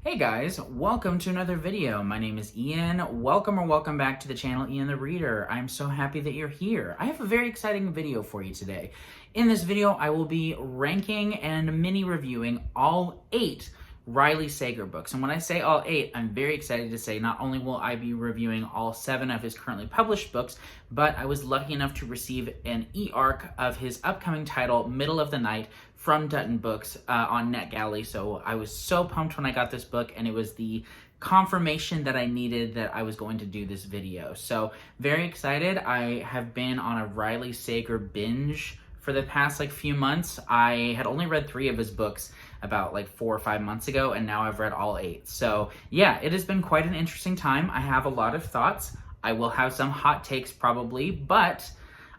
Hey guys, welcome to another video. My name is Ian. Welcome back to the channel Ian the Reader. I'm so happy that you're here. I have a very exciting video for you today. In this video, I will be ranking and mini reviewing all 8 Riley Sager books. And when I say all 8, I'm very excited to say not only will I be reviewing all 7 of his currently published books, but I was lucky enough to receive an e-arc of his upcoming title, Middle of the Night, from Dutton Books on NetGalley. So I was so pumped when I got this book, and it was the confirmation that I needed that I was going to do this video. So very excited. I have been on a Riley Sager binge for the past few months. I had only read 3 of his books about 4 or 5 months ago, and now I've read all 8. So yeah, it has been quite an interesting time. I have a lot of thoughts. I will have some hot takes probably, but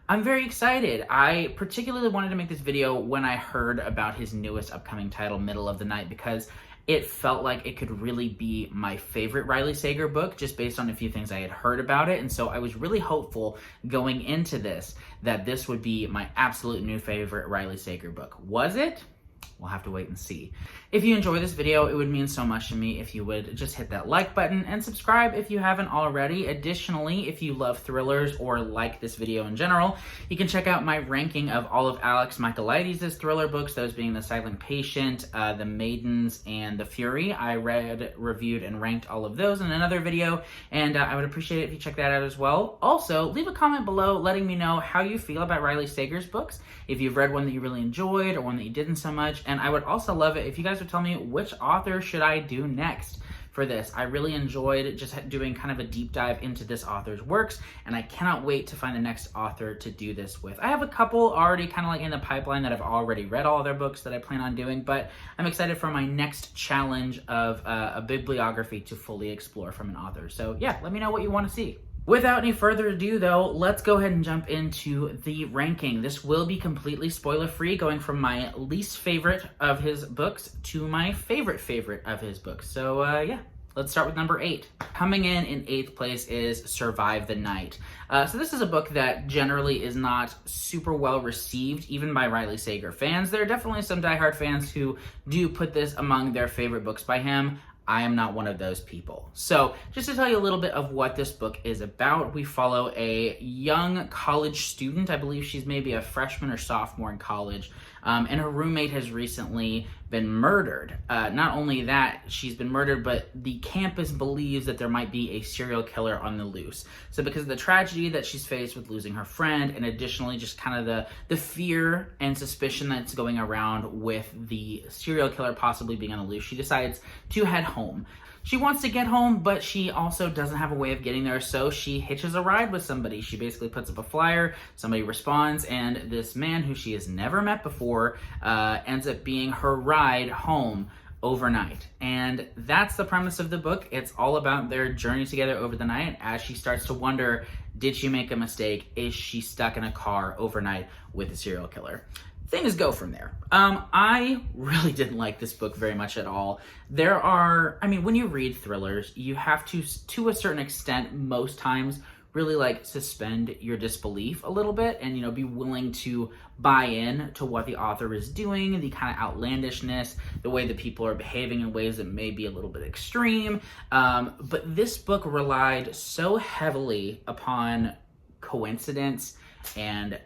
I'm very excited. I particularly wanted to make this video when I heard about his newest upcoming title, Middle of the Night, because it felt like it could really be my favorite Riley Sager book just based on a few things I had heard about it. And so I was really hopeful going into this that this would be my absolute new favorite Riley Sager book. Was it? We'll have to wait and see. If you enjoy this video, it would mean so much to me if you would just hit that like button and subscribe if you haven't already. Additionally, if you love thrillers or like this video in general, you can check out my ranking of all of Alex Michaelides' thriller books, those being The Silent Patient, The Maidens, and The Fury. I read, reviewed, and ranked all of those in another video, and I would appreciate it if you check that out as well. Also, leave a comment below letting me know how you feel about Riley Sager's books, if you've read one that you really enjoyed or one that you didn't so much. And I would also love it if you guys would tell me which author should I do next for this. I really enjoyed just doing kind of a deep dive into this author's works, and I cannot wait to find the next author to do this with. I have a couple already kind of in the pipeline that I've already read all their books that I plan on doing, but I'm excited for my next challenge of a bibliography to fully explore from an author. So yeah, let me know what you want to see. Without any further ado, though, let's go ahead and jump into the ranking. This will be completely spoiler-free, going from my least favorite of his books to my favorite of his books. So, yeah. Let's start with number 8. Coming in 8th place is Survive the Night. So this is a book that generally is not super well received, even by Riley Sager fans. There are definitely some diehard fans who do put this among their favorite books by him. I am not one of those people. So just to tell you a little bit of what this book is about, we follow a young college student. I believe she's maybe a freshman or sophomore in college, and her roommate has recently been murdered. Not only that, she's been murdered, but the campus believes that there might be a serial killer on the loose. So because of the tragedy that she's faced with losing her friend, and additionally just kind of the fear and suspicion that's going around with the serial killer possibly being on the loose, she decides to head home. She wants to get home, but she also doesn't have a way of getting there, so she hitches a ride with somebody. She basically puts up a flyer, somebody responds, and this man who she has never met before ends up being her ride home overnight. And that's the premise of the book. It's all about their journey together over the night as she starts to wonder, did she make a mistake? Is she stuck in a car overnight with a serial killer? Things go from there. I really didn't like this book very much at all. When you read thrillers, you have to a certain extent, most times, really suspend your disbelief a little bit and, be willing to buy in to what the author is doing, the kind of outlandishness, the way that people are behaving in ways that may be a little bit extreme. But this book relied so heavily upon coincidence and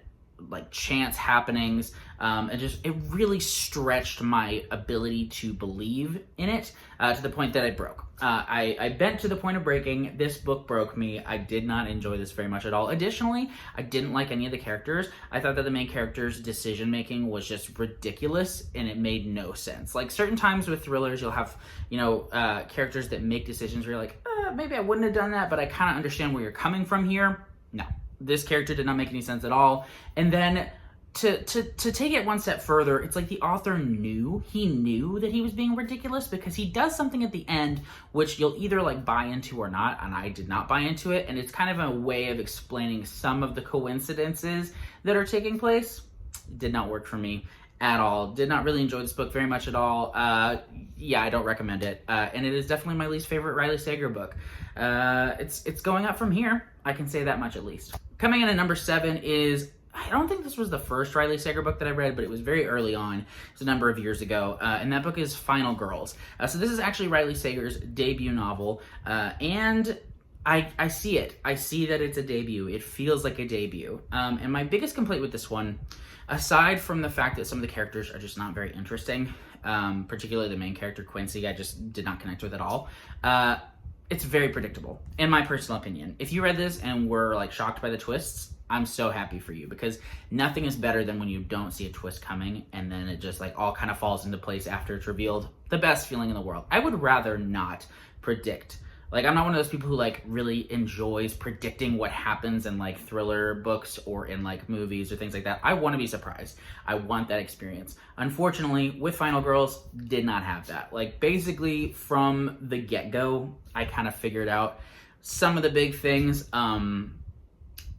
chance happenings, it really stretched my ability to believe in it to the point that it broke. I bent to the point of breaking. This book broke me. I did not enjoy this very much at all. Additionally, I didn't like any of the characters. I thought that the main character's decision making was just ridiculous and it made no sense. Certain times with thrillers, you'll have characters that make decisions where you're like, maybe I wouldn't have done that, but I kind of understand where you're coming from here. No. This character did not make any sense at all. And then to take it one step further, it's like the author knew that he was being ridiculous, because he does something at the end which you'll either buy into or not, and I did not buy into it, and it's kind of a way of explaining some of the coincidences that are taking place. It did not work for me at all. Did not really enjoy this book very much at all. Yeah, I don't recommend it. And it is definitely my least favorite Riley Sager book. It's going up from here. I can say that much at least. Coming in at number 7 is I don't think this was the first Riley Sager book that I read, but it was very early on. It's a number of years ago. And that book is Final Girls. So this is actually Riley Sager's debut novel. And I see it. I see that it's a debut. It feels like a debut. And my biggest complaint with this one, aside from the fact that some of the characters are just not very interesting, particularly the main character, Quincy, I just did not connect with at all. It's very predictable, in my personal opinion. If you read this and were like shocked by the twists, I'm so happy for you, because nothing is better than when you don't see a twist coming and then it just like all kind of falls into place after it's revealed. The best feeling in the world. I would rather not predict. Like, I'm not one of those people who like really enjoys predicting what happens in like thriller books or in like movies or things like that. I want to be surprised. I want that experience. Unfortunately, with Final Girls, did not have that. Like, basically from the get-go, I kind of figured out some of the big things.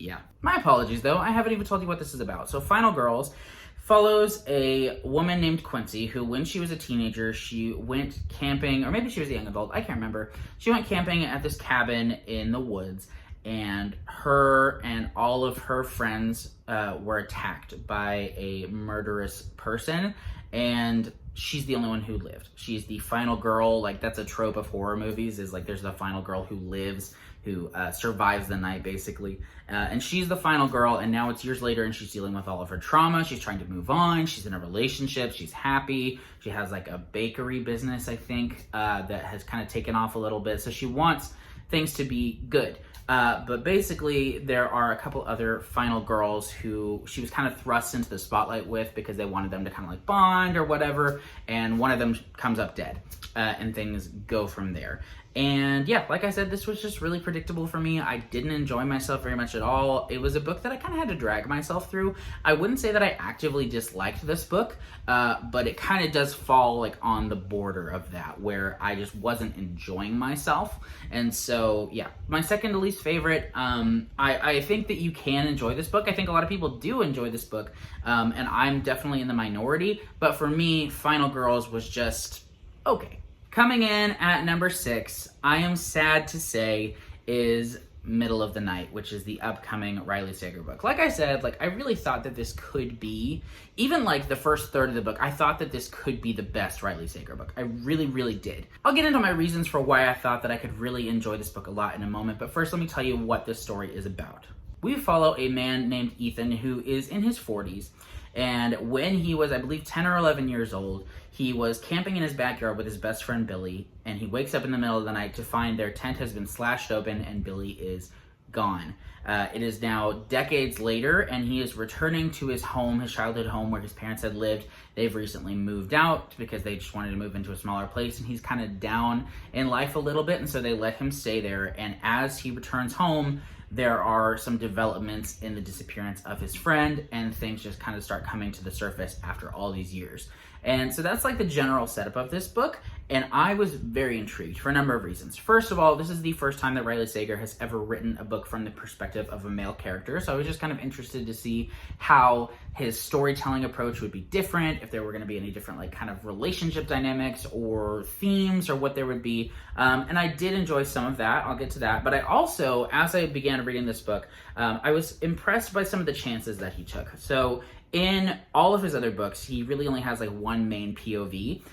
Yeah. My apologies though, I haven't even told you what this is about. So Final Girls follows a woman named Quincy who, when she was a teenager, she went camping, or maybe she was a young adult, I can't remember. She went camping at this cabin in the woods, and her and all of her friends were attacked by a murderous person, and she's the only one who lived. She's the final girl. Like, that's a trope of horror movies, is like there's the final girl who lives, who survives the night, basically. And she's the final girl, and now it's years later, and she's dealing with all of her trauma. She's trying to move on. She's in a relationship. She's happy. She has like a bakery business, I think, that has kind of taken off a little bit. So she wants things to be good. But basically, there are a couple other final girls who she was kind of thrust into the spotlight with because they wanted them to kind of like bond or whatever. And one of them comes up dead, and things go from there. And yeah, like I said, this was just really predictable for me. I didn't enjoy myself very much at all. It was a book that I kind of had to drag myself through. I wouldn't say that I actively disliked this book, but it kind of does fall like on the border of that, where I just wasn't enjoying myself. And so yeah, my second to least favorite. I think that you can enjoy this book. I think a lot of people do enjoy this book, and I'm definitely in the minority. But for me, Final Girls was just okay. Coming in at number 6, I am sad to say, is Middle of the Night, which is the upcoming Riley Sager book. Like I said, like I really thought that this could be, even like the first third of the book, I thought that this could be the best Riley Sager book. I really, really did. I'll get into my reasons for why I thought that I could really enjoy this book a lot in a moment, but first let me tell you what this story is about. We follow a man named Ethan who is in his 40s, and when he was, I believe, 10 or 11 years old, he was camping in his backyard with his best friend Billy, and he wakes up in the middle of the night to find their tent has been slashed open and Billy is gone. It is now decades later, and he is returning to his home, his childhood home where his parents had lived. They've recently moved out because they just wanted to move into a smaller place, and he's kind of down in life a little bit, and so they let him stay there. And as he returns home, there are some developments in the disappearance of his friend, and things just kind of start coming to the surface after all these years. And so that's like the general setup of this book, and I was very intrigued for a number of reasons. First of all, this is the first time that Riley Sager has ever written a book from the perspective of a male character, so I was just kind of interested to see how his storytelling approach would be different, if there were going to be any different like kind of relationship dynamics or themes or what there would be. And I did enjoy some of that. I'll get to that. But I also, as I began reading this book, I was impressed by some of the chances that he took. So in all of his other books, he really only has like one main POV.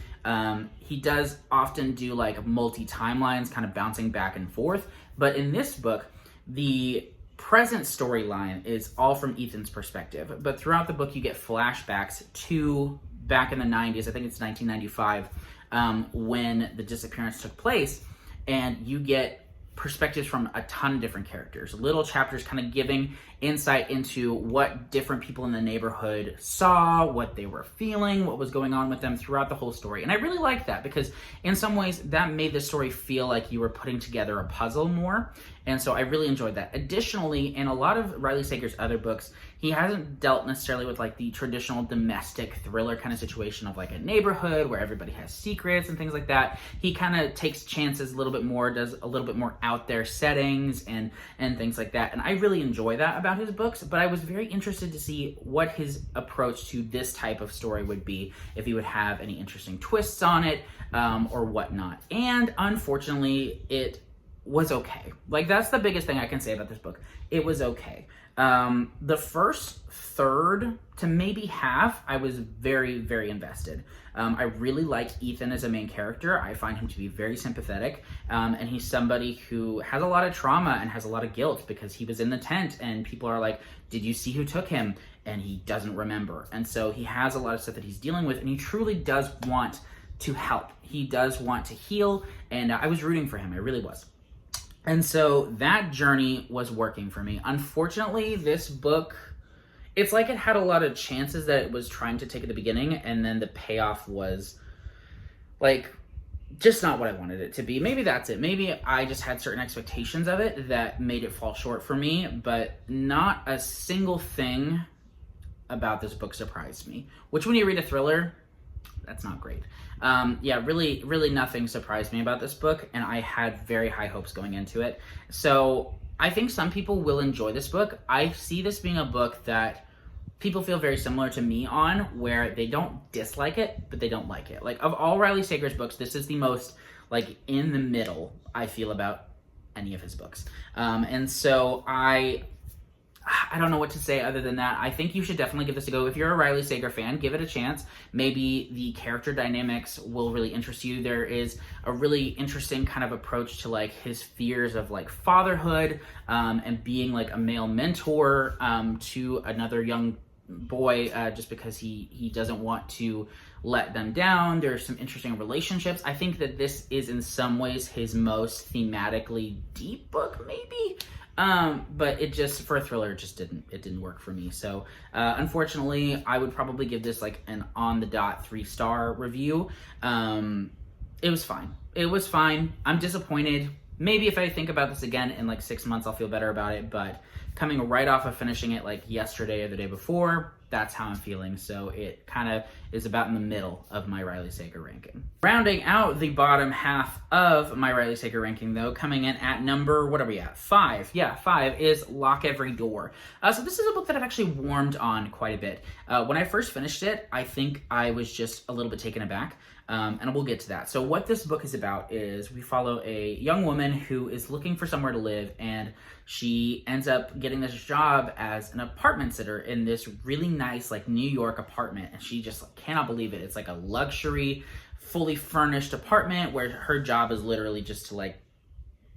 He does often do like multi-timelines, kind of bouncing back and forth. But in this book, the present storyline is all from Ethan's perspective. But throughout the book, you get flashbacks to back in the 90s, I think it's 1995, when the disappearance took place. And you get perspectives from a ton of different characters, little chapters kind of giving insight into what different people in the neighborhood saw, what they were feeling, what was going on with them throughout the whole story. And I really liked that because in some ways that made the story feel like you were putting together a puzzle more. And so I really enjoyed that. Additionally, in a lot of Riley Sager's other books, he hasn't dealt necessarily with like the traditional domestic thriller kind of situation of like a neighborhood where everybody has secrets and things like that. He kind of takes chances a little bit more, does a little bit more out there settings and things like that. And I really enjoy that about his books, but I was very interested to see what his approach to this type of story would be, if he would have any interesting twists on it or whatnot. And unfortunately, it was okay. Like, that's the biggest thing I can say about this book. It was okay. The first third to maybe half, I was very, very invested. I really like Ethan as a main character. I find him to be very sympathetic, and he's somebody who has a lot of trauma and has a lot of guilt because he was in the tent and people are like, did you see who took him? And he doesn't remember. And so he has a lot of stuff that he's dealing with, and he truly does want to help. He does want to heal, and I was rooting for him. I really was. And so that journey was working for me. Unfortunately, this book, it's like it had a lot of chances that it was trying to take at the beginning, and then the payoff was like just not what I wanted it to be. Maybe that's it. Maybe I just had certain expectations of it that made it fall short for me, but not a single thing about this book surprised me. Which, when you read a thriller, that's not great. Yeah, really nothing surprised me about this book, and I had very high hopes going into it. So I think some people will enjoy this book. I see this being a book that people feel very similar to me on, where they don't dislike it, but they don't like it. Like, of all Riley Sager's books, this is the most, like, in the middle, I feel, about any of his books. And so I don't know what to say other than that. I think you should definitely give this a go. If you're a Riley Sager fan, give it a chance. Maybe the character dynamics will really interest you. There is a really interesting kind of approach to like his fears of like fatherhood and being like a male mentor to another young boy just because he doesn't want to let them down. There's some interesting relationships. I think that this is in some ways his most thematically deep book, maybe. But it just, for a thriller, it just didn't work for me. So, unfortunately, I would probably give this like an on the dot 3-star review. It was fine. It was fine. I'm disappointed. Maybe if I think about this again in like 6 months, I'll feel better about it. But coming right off of finishing it like yesterday or the day before, that's how I'm feeling. So it kind of is about in the middle of my Riley Sager ranking. Rounding out the bottom half of my Riley Sager ranking, though, coming in at number, what are we at? 5. Yeah, 5 is Lock Every Door. So this is a book that I've actually warmed on quite a bit. When I first finished it, I think I was just a little bit taken aback. And we'll get to that. So what this book is about is we follow a young woman who is looking for somewhere to live, and she ends up getting this job as an apartment sitter in this really nice like New York apartment, and she just cannot believe it. It's like a luxury, fully furnished apartment where her job is literally just to like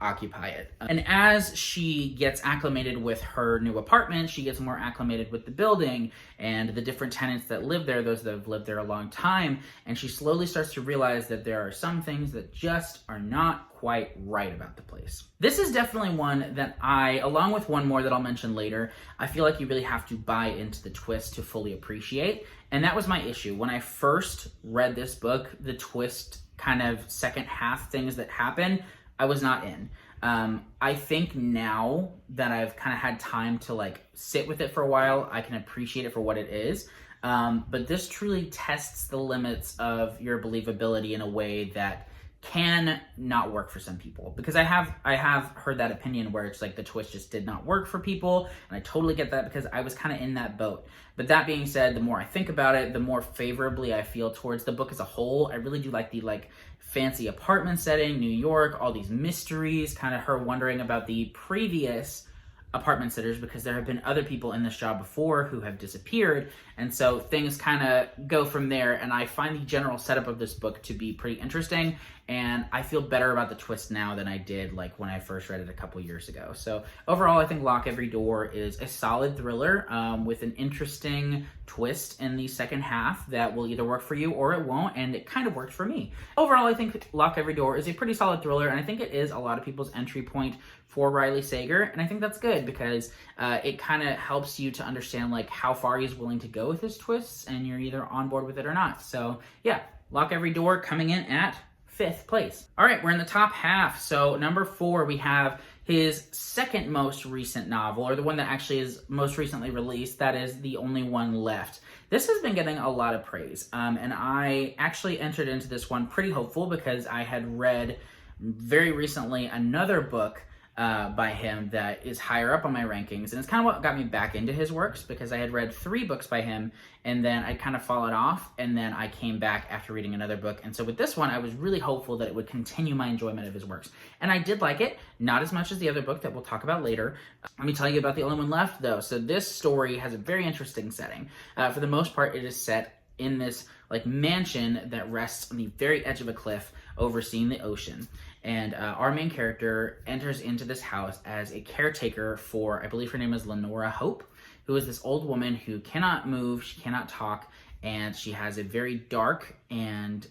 occupy it. And as she gets acclimated with her new apartment, she gets more acclimated with the building and the different tenants that live there, those that have lived there a long time, and she slowly starts to realize that there are some things that just are not quite right about the place. This is definitely one that along with one more that I'll mention later, I feel like you really have to buy into the twist to fully appreciate, and that was my issue. When I first read this book, the twist kind of second half things that happen, I was not in. I think now that I've kind of had time to like sit with it for a while, I can appreciate it for what it is. But this truly tests the limits of your believability in a way that can not work for some people. Because I have heard that opinion where it's like the twist just did not work for people, and I totally get that because I was kind of in that boat. But that being said, the more I think about it, the more favorably I feel towards the book as a whole. I really do like the like fancy apartment setting, New York, all these mysteries, kind of her wondering about the previous apartment sitters because there have been other people in this job before who have disappeared, and so things kind of go from there. And I find the general setup of this book to be pretty interesting, and I feel better about the twist now than I did like when I first read it a couple years ago. So overall, I think Lock Every Door is a solid thriller with an interesting twist in the second half that will either work for you or it won't, and it kind of worked for me. Overall, I think Lock Every Door is a pretty solid thriller, and I think it is a lot of people's entry point for Riley Sager, and I think that's good because it kind of helps you to understand like how far he's willing to go with his twists, and you're either on board with it or not. So yeah, Lock Every Door coming in at 5th place. All right, we're in the top half. So number 4, we have his second most recent novel, or the one that actually is most recently released, that is The Only One Left. This has been getting a lot of praise, and I actually entered into this one pretty hopeful because I had read very recently another book by him that is higher up on my rankings. And it's kind of what got me back into his works, because I had read 3 books by him and then I kind of followed off, and then I came back after reading another book. And so with this one, I was really hopeful that it would continue my enjoyment of his works. And I did like it, not as much as the other book that we'll talk about later. Let me tell you about The Only One Left, though. So this story has a very interesting setting. For the most part, it is set in this like mansion that rests on the very edge of a cliff overseeing the ocean. And our main character enters into this house as a caretaker for, I believe her name is Lenora Hope, who is this old woman who cannot move, she cannot talk, and she has a very dark and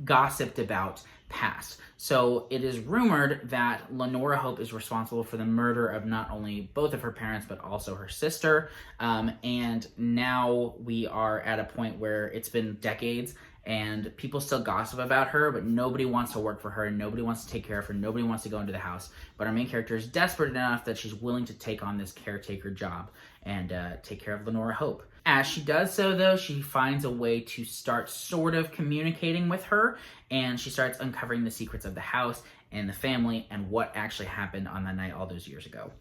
gossiped about past. So it is rumored that Lenora Hope is responsible for the murder of not only both of her parents, but also her sister. And now we are at a point where it's been decades and people still gossip about her, but nobody wants to work for her, nobody wants to take care of her, nobody wants to go into the house. But our main character is desperate enough that she's willing to take on this caretaker job and take care of Lenora Hope. As she does so, though, she finds a way to start sort of communicating with her, and she starts uncovering the secrets of the house and the family and what actually happened on that night all those years ago.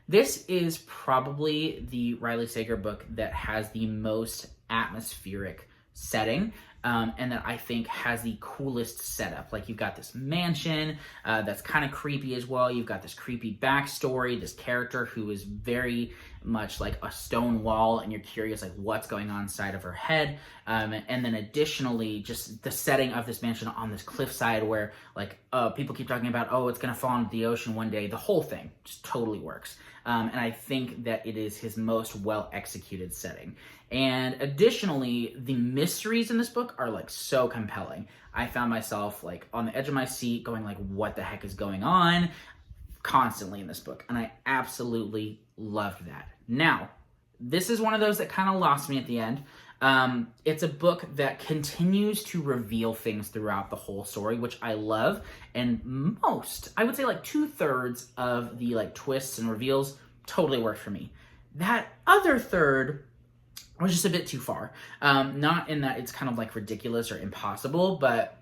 This is probably the Riley Sager book that has the most atmospheric setting, and that I think has the coolest setup. Like, you've got this mansion that's kind of creepy as well. You've got this creepy backstory, this character who is very much like a stone wall, and you're curious like what's going on inside of her head. And then additionally, just the setting of this mansion on this cliffside where like people keep talking about, oh, it's gonna fall into the ocean one day. The whole thing just totally works. And I think that it is his most well executed setting. And additionally, the mysteries in this book are like so compelling. I found myself like on the edge of my seat going like, what the heck is going on? Constantly in this book. And I absolutely loved that. Now, this is one of those that kind of lost me at the end. It's a book that continues to reveal things throughout the whole story, which I love. And I would say like 2/3 of the like twists and reveals totally worked for me. That other third was just a bit too far. Not in that it's kind of like ridiculous or impossible, but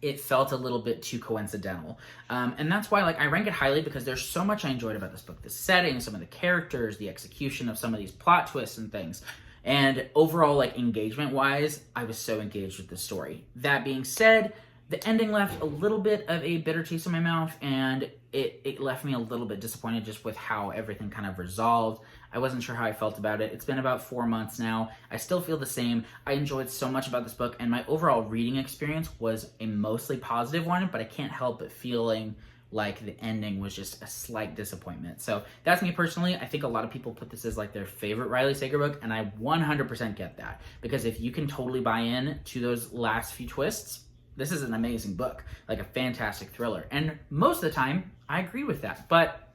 it felt a little bit too coincidental. And that's why like I rank it highly, because there's so much I enjoyed about this book. The setting, some of the characters, the execution of some of these plot twists and things. And overall, like engagement-wise, I was so engaged with the story. That being said, the ending left a little bit of a bitter taste in my mouth, and it left me a little bit disappointed just with how everything kind of resolved. I wasn't sure how I felt about it. It's been about 4 months now. I still feel the same. I enjoyed so much about this book, and my overall reading experience was a mostly positive one, but I can't help but feeling like the ending was just a slight disappointment. So that's me personally. I think a lot of people put this as like their favorite Riley Sager book, and I 100% get that. Because if you can totally buy in to those last few twists, this is an amazing book, like a fantastic thriller. And most of the time, I agree with that. But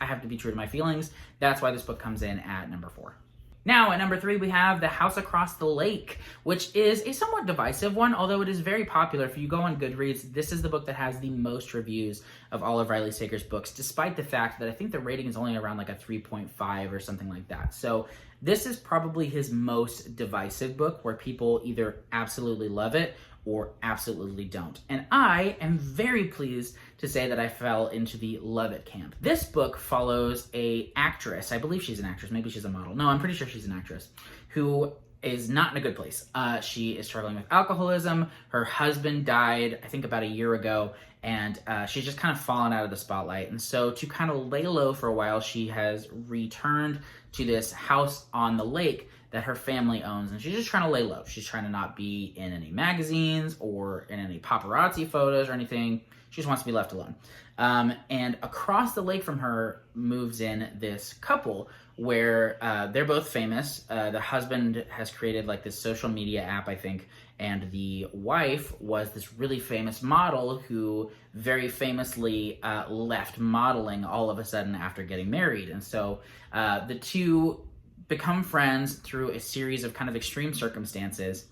I have to be true to my feelings. That's why this book comes in at number 4. Now, at number 3, we have The House Across the Lake, which is a somewhat divisive one, although it is very popular. If you go on Goodreads, this is the book that has the most reviews of all of Riley Sager's books, despite the fact that I think the rating is only around like a 3.5 or something like that. So this is probably his most divisive book, where people either absolutely love it or absolutely don't. And I am very pleased to say that I fell into the love it camp. This book follows a actress, I believe she's an actress, maybe she's a model. No, I'm pretty sure she's an actress, who is not in a good place. She is struggling with alcoholism. Her husband died, I think about a year ago, and she's just kind of fallen out of the spotlight. And so to kind of lay low for a while, she has returned to this house on the lake that her family owns, and she's just trying to lay low. She's trying to not be in any magazines or in any paparazzi photos or anything. She just wants to be left alone. And across the lake from her moves in this couple where they're both famous. The husband has created like this social media app, I think, and the wife was this really famous model who very famously left modeling all of a sudden after getting married. And so the two become friends through a series of kind of extreme circumstances,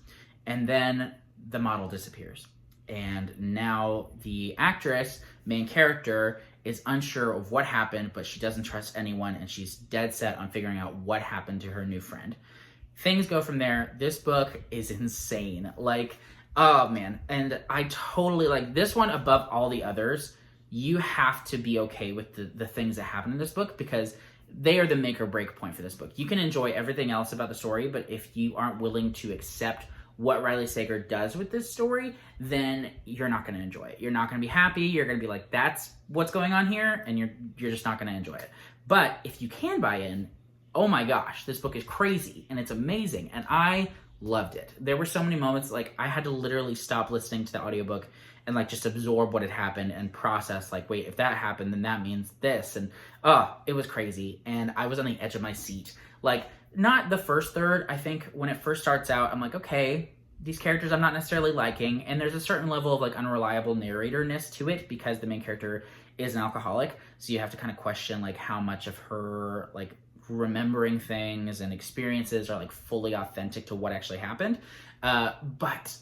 and then the model disappears. And now the actress, main character, is unsure of what happened, but she doesn't trust anyone, and she's dead set on figuring out what happened to her new friend. Things go from there. This book is insane. Like, oh man. And I totally like this one above all the others. you have to be okay with the things that happen in this book, because they are the make or break point for this book. You can enjoy everything else about the story, but if you aren't willing to accept what Riley Sager does with this story, then you're not going to enjoy it. You're not going to be happy. You're going to be like, that's what's going on here, and you're just not going to enjoy it. But if you can buy in, oh my gosh, this book is crazy, and it's amazing, and I loved it. There were so many moments, like, I had to literally stop listening to the audiobook and, like, just absorb what had happened and process, like, wait, if that happened, then that means this, and, it was crazy, and I was on the edge of my seat. Like, not the first third. I think when it first starts out, I'm like, okay, these characters I'm not necessarily liking, and there's a certain level of, like, unreliable narratorness to it because the main character is an alcoholic, so you have to kind of question, like, how much of her, like, remembering things and experiences are, like, fully authentic to what actually happened. But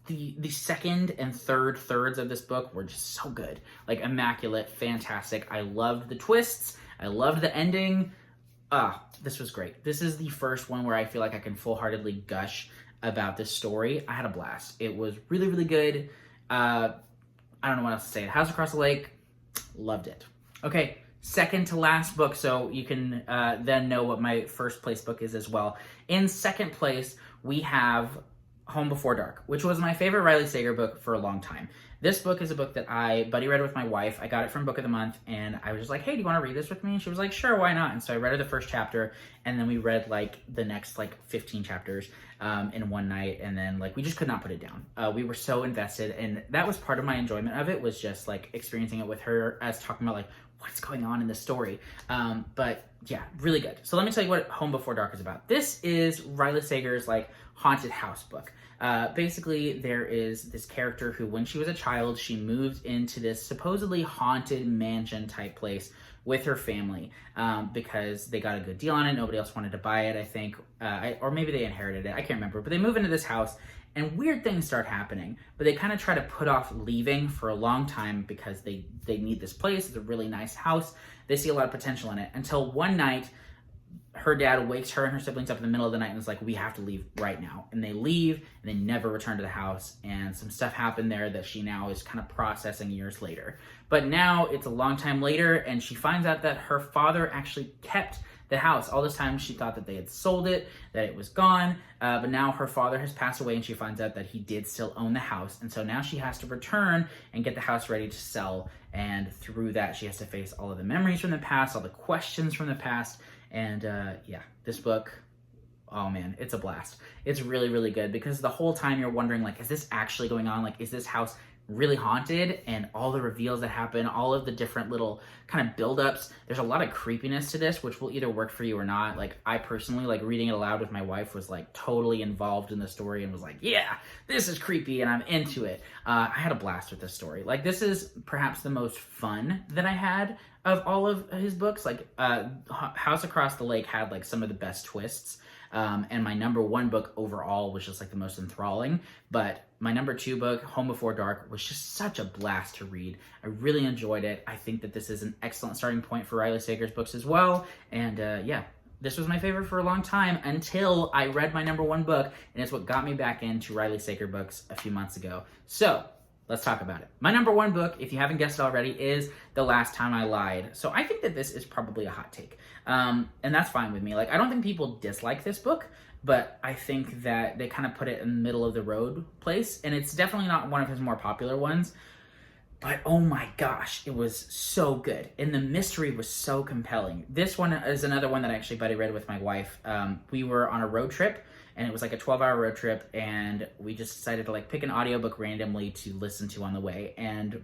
the second and third thirds of this book were just so good, like, immaculate, fantastic. I loved the twists. I loved the ending. This was great. This is the first one where I feel like I can full-heartedly gush about this story. I had a blast. It was really, really good. I don't know what else to say. House Across the Lake, loved it. Okay, second to last book, so you can then know what my first place book is as well. In second place, we have Home Before Dark, which was my favorite Riley Sager book for a long time. This book is a book that I buddy read with my wife. I got it from Book of the Month, and I was just like, hey, do you want to read this with me? And she was like, sure, why not? And so I read her the first chapter, and then we read, like, the next, like, 15 chapters in one night, and then, like, we just could not put it down. We were so invested, and that was part of my enjoyment of it, was just, like, experiencing it with her as talking about, like, what's going on in the story. But yeah, really good. So let me tell you what Home Before Dark is about. This is Riley Sager's, like, haunted house book. Basically, there is this character who, when she was a child, she moved into this supposedly haunted mansion type place with her family because they got a good deal on it. Nobody else wanted to buy it, I think, or maybe they inherited it. I can't remember. But they move into this house, and weird things start happening. But they kind of try to put off leaving for a long time because they need this place. It's a really nice house. They see a lot of potential in it, until one night, her dad wakes her and her siblings up in the middle of the night and is like, we have to leave right now. And they leave, and they never return to the house. And some stuff happened there that she now is kind of processing years later. But now it's a long time later, and she finds out that her father actually kept the house. All this time she thought that they had sold it, that it was gone. But now her father has passed away, and she finds out that he did still own the house. And so now she has to return and get the house ready to sell. And through that, she has to face all of the memories from the past, all the questions from the past. And yeah, this book, oh man, it's a blast. It's really, really good, because the whole time you're wondering, like, is this actually going on? Like, is this house really haunted? And all the reveals that happen, all of the different little kind of buildups. There's a lot of creepiness to this, which will either work for you or not. Like, I personally, like, reading it aloud with my wife, was, like, totally involved in the story and was like, yeah, this is creepy, and I'm into it. I had a blast with this story. Like, this is perhaps the most fun that I had of all of his books. Like, House Across the Lake had, like, some of the best twists. And my number one book overall was just, like, the most enthralling. But my number two book, Home Before Dark, was just such a blast to read. I really enjoyed it. I think that this is an excellent starting point for Riley Sager's books as well. And yeah, this was my favorite for a long time until I read my number one book, and it's what got me back into Riley Sager books a few months ago. So let's talk about it. My number one book, if you haven't guessed it already, is The Last Time I Lied. So I think that this is probably a hot take. And that's fine with me. Like, I don't think people dislike this book, but I think that they kind of put it in the middle of the road place. And it's definitely not one of his more popular ones. But oh my gosh, it was so good. And the mystery was so compelling. This one is another one that I actually buddy read with my wife. We were on a road trip, and it was like a 12-hour road trip, and we just decided to, like, pick an audiobook randomly to listen to on the way. And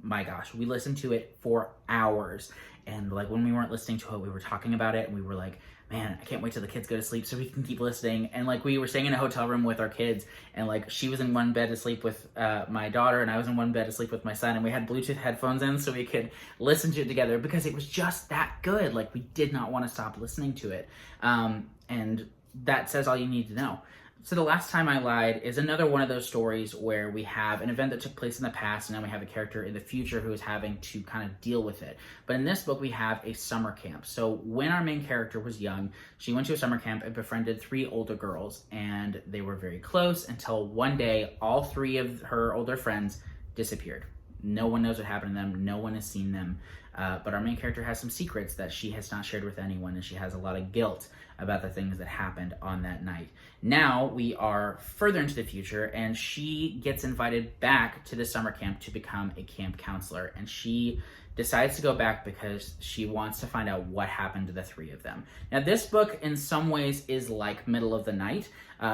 my gosh, we listened to it for hours. And, like, when we weren't listening to it, we were talking about it, and we were like, man, I can't wait till the kids go to sleep so we can keep listening. And, like, we were staying in a hotel room with our kids, and, like, she was in one bed to sleep with my daughter, and I was in one bed to sleep with my son, and we had Bluetooth headphones in so we could listen to it together, because it was just that good. Like, we did not want to stop listening to it. And that says all you need to know. So The Last Time I Lied is another one of those stories where we have an event that took place in the past, and now we have a character in the future who is having to kind of deal with it. But in this book, we have a summer camp. So when our main character was young, she went to a summer camp and befriended 3 older girls, and they were very close until one day, all 3 of her older friends disappeared. No one knows what happened to them. No one has seen them. But our main character has some secrets that she has not shared with anyone, and she has a lot of guilt about the things that happened on that night. Now we are further into the future, and she gets invited back to the summer camp to become a camp counselor, and she decides to go back because she wants to find out what happened to the three of them. Now, this book in some ways is like Middle of the Night.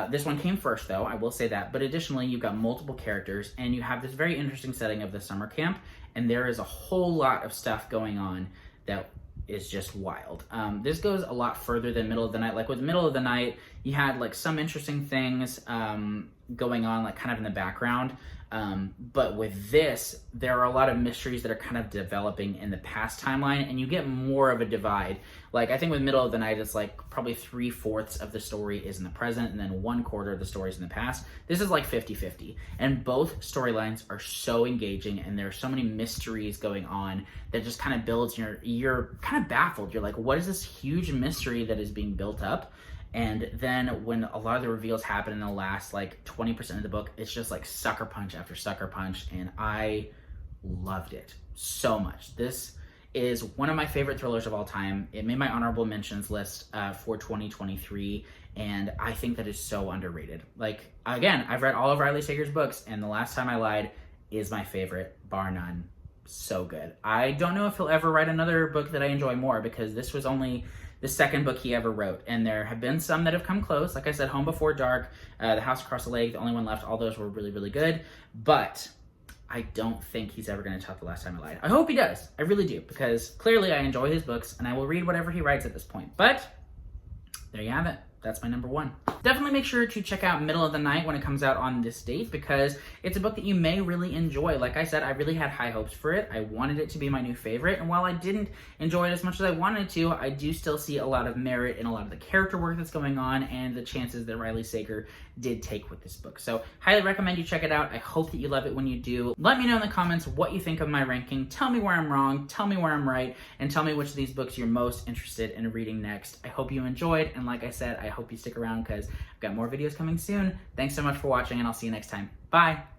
This one came first, though, I will say that. But additionally, you've got multiple characters, and you have this very interesting setting of the summer camp, and there is a whole lot of stuff going on that is just wild. This goes a lot further than Middle of the Night. Like with Middle of the Night, you had like some interesting things going on, like kind of in the background. But with this, there are a lot of mysteries that are kind of developing in the past timeline, and you get more of a divide. Like, I think with Middle of the Night, it's like probably 3/4 of the story is in the present, and then 1/4 of the story is in the past. This is like 50-50, and both storylines are so engaging, and there are so many mysteries going on that just kind of builds you're kind of baffled. You're like, what is this huge mystery that is being built up? And then when a lot of the reveals happen in the last like 20% of the book, it's just like sucker punch after sucker punch, and I loved it so much. This is one of my favorite thrillers of all time. It made my honorable mentions list for 2023, and I think that is so underrated. Like, again, I've read all of Riley Sager's books, and The Last Time I Lied is my favorite, bar none. So good. I don't know if he'll ever write another book that I enjoy more, because this was only the second book he ever wrote, and there have been some that have come close. Like I said, Home Before Dark, The House Across the Lake, The Only One Left, all those were really, really good, but I don't think he's ever going to top The Last Time I Lied. I hope he does. I really do, because clearly I enjoy his books, and I will read whatever he writes at this point. But there you have it. That's my number one. Definitely make sure to check out Middle of the Night when it comes out on this date, because it's a book that you may really enjoy. Like I said, I really had high hopes for it. I wanted it to be my new favorite, and while I didn't enjoy it as much as I wanted to, I do still see a lot of merit in a lot of the character work that's going on and the chances that Riley Sager did take with this book. So highly recommend you check it out. I hope that you love it when you do. Let me know in the comments what you think of my ranking. Tell me where I'm wrong, tell me where I'm right, and tell me which of these books you're most interested in reading next. I hope you enjoyed, and like I said, I hope you stick around because I've got more videos coming soon. Thanks so much for watching, and I'll see you next time. Bye!